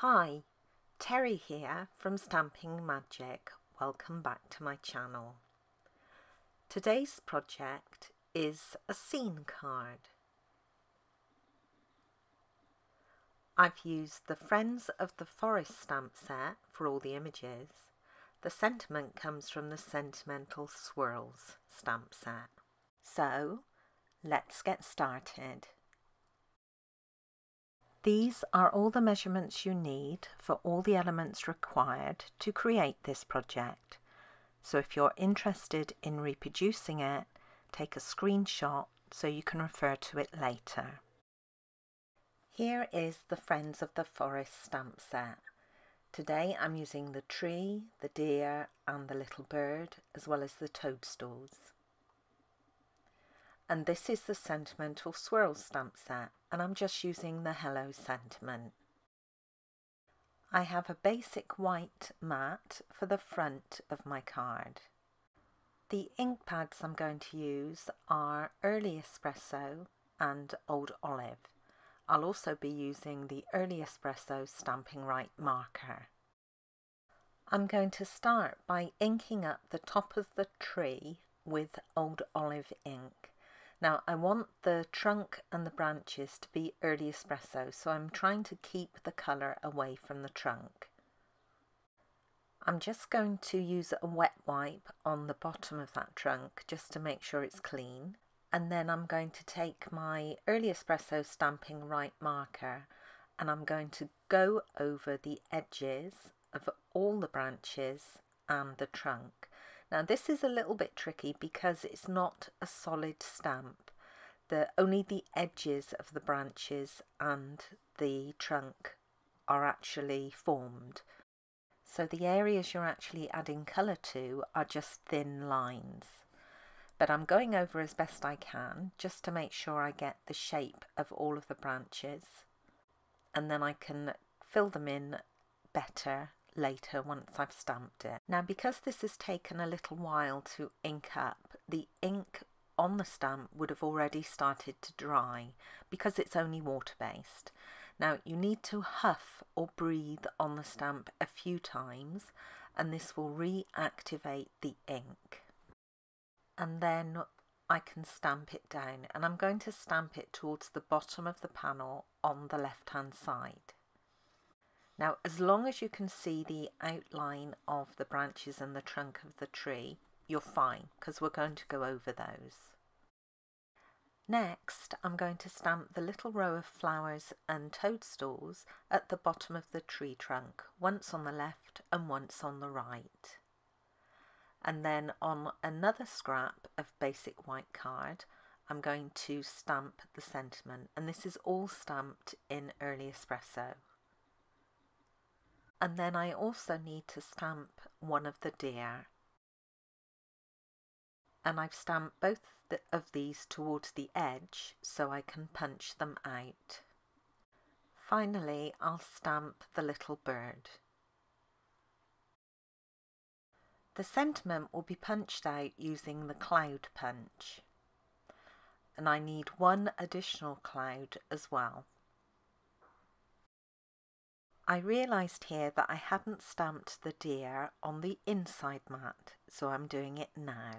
Hi, Terry here from Stamping Magic. Welcome back to my channel. Today's project is a scene card. I've used the Friends of the Forest stamp set for all the images. The sentiment comes from the Sentimental Swirls stamp set. So, let's get started. These are all the measurements you need for all the elements required to create this project. So if you're interested in reproducing it, take a screenshot so you can refer to it later. Here is the Friends of the Forest stamp set. Today I'm using the tree, the deer and the little bird, as well as the toadstools. And this is the Sentimental Swirl stamp set, and I'm just using the Hello sentiment. I have a basic white mat for the front of my card. The ink pads I'm going to use are Early Espresso and Old Olive. I'll also be using the Early Espresso Stamping Right marker. I'm going to start by inking up the top of the tree with Old Olive ink. Now I want the trunk and the branches to be Early Espresso, so I'm trying to keep the colour away from the trunk. I'm just going to use a wet wipe on the bottom of that trunk just to make sure it's clean. And then I'm going to take my Early Espresso Stamping Right marker and I'm going to go over the edges of all the branches and the trunk. Now this is a little bit tricky because it's not a solid stamp. Only the edges of the branches and the trunk are actually formed. So the areas you're actually adding colour to are just thin lines. But I'm going over as best I can just to make sure I get the shape of all of the branches. And then I can fill them in better later once I've stamped it. Now because this has taken a little while to ink up, the ink on the stamp would have already started to dry because it's only water based. Now you need to huff or breathe on the stamp a few times and this will reactivate the ink. And then I can stamp it down, and I'm going to stamp it towards the bottom of the panel on the left hand side. Now as long as you can see the outline of the branches and the trunk of the tree, you're fine because we're going to go over those. Next I'm going to stamp the little row of flowers and toadstools at the bottom of the tree trunk, once on the left and once on the right. And then on another scrap of basic white card I'm going to stamp the sentiment, and this is all stamped in Early Espresso. And then I also need to stamp one of the deer. And I've stamped both of these towards the edge so I can punch them out. Finally, I'll stamp the little bird. The sentiment will be punched out using the cloud punch. And I need one additional cloud as well. I realised here that I hadn't stamped the deer on the inside mat, so I'm doing it now.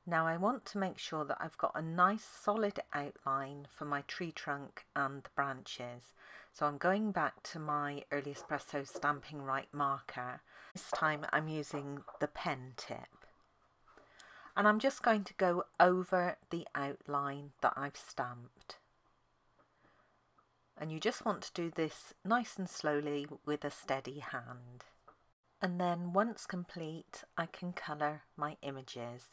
Now I want to make sure that I've got a nice solid outline for my tree trunk and the branches. So I'm going back to my Early Espresso Stamping Right marker. This time I'm using the pen tip. And I'm just going to go over the outline that I've stamped. And you just want to do this nice and slowly with a steady hand. And then once complete, I can colour my images.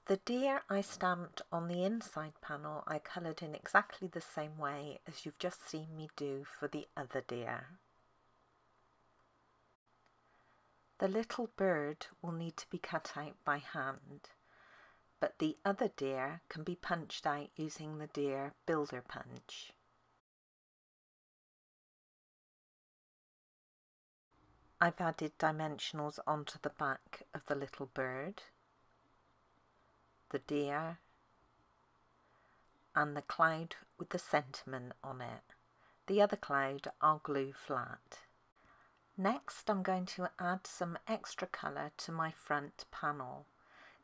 The deer I stamped on the inside panel I coloured in exactly the same way as you've just seen me do for the other deer. The little bird will need to be cut out by hand, but the other deer can be punched out using the deer builder punch. I've added dimensionals onto the back of the little bird, the deer, and the cloud with the sentiment on it. The other cloud I'll glue flat. Next I'm going to add some extra colour to my front panel.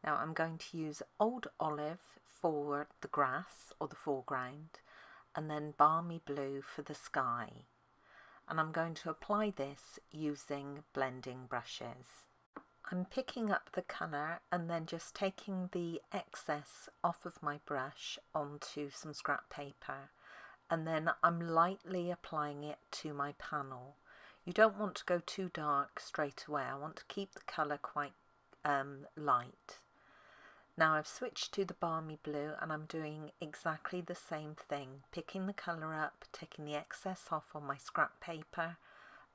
Now I'm going to use Old Olive for the grass or the foreground, and then Balmy Blue for the sky. And I'm going to apply this using blending brushes. I'm picking up the colour and then just taking the excess off of my brush onto some scrap paper, and then I'm lightly applying it to my panel. You don't want to go too dark straight away. I want to keep the colour quite light. Now I've switched to the Balmy Blue and I'm doing exactly the same thing, picking the colour up, taking the excess off on my scrap paper,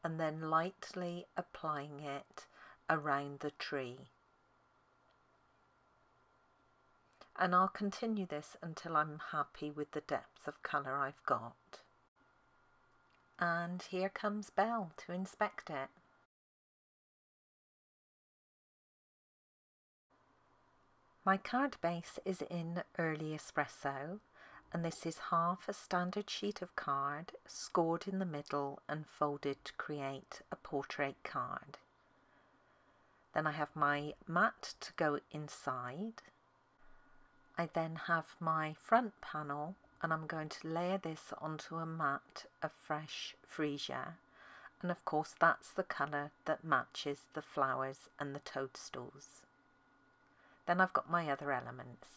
and then lightly applying it around the tree. And I'll continue this until I'm happy with the depth of colour I've got. And here comes Belle to inspect it. My card base is in Early Espresso, and this is half a standard sheet of card scored in the middle and folded to create a portrait card. Then I have my mat to go inside. I then have my front panel, and I'm going to layer this onto a mat of fresh freesia, and of course that's the colour that matches the flowers and the toadstools. Then I've got my other elements.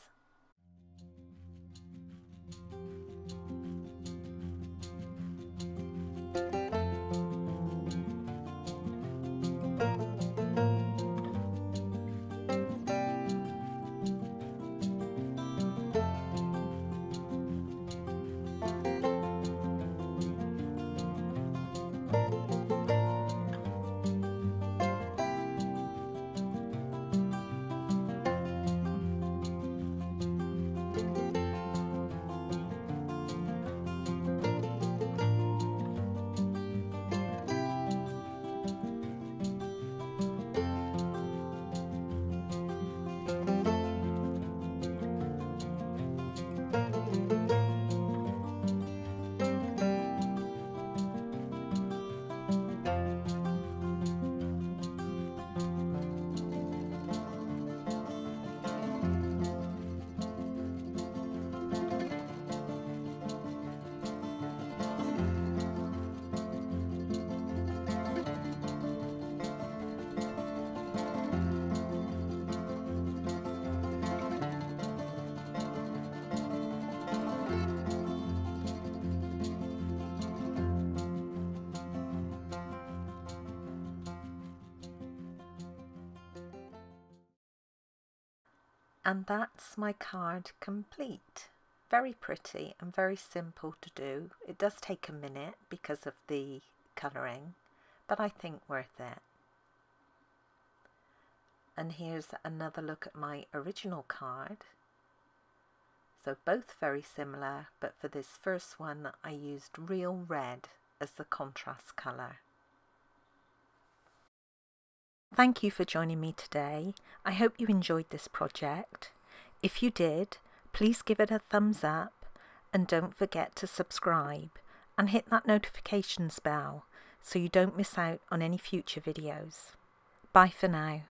And that's my card complete. Very pretty and very simple to do. It does take a minute because of the colouring, but I think worth it. And here's another look at my original card. So both very similar, but for this first one I used real red as the contrast colour. Thank you for joining me today. I hope you enjoyed this project. If you did, please give it a thumbs up and don't forget to subscribe and hit that notifications bell so you don't miss out on any future videos. Bye for now.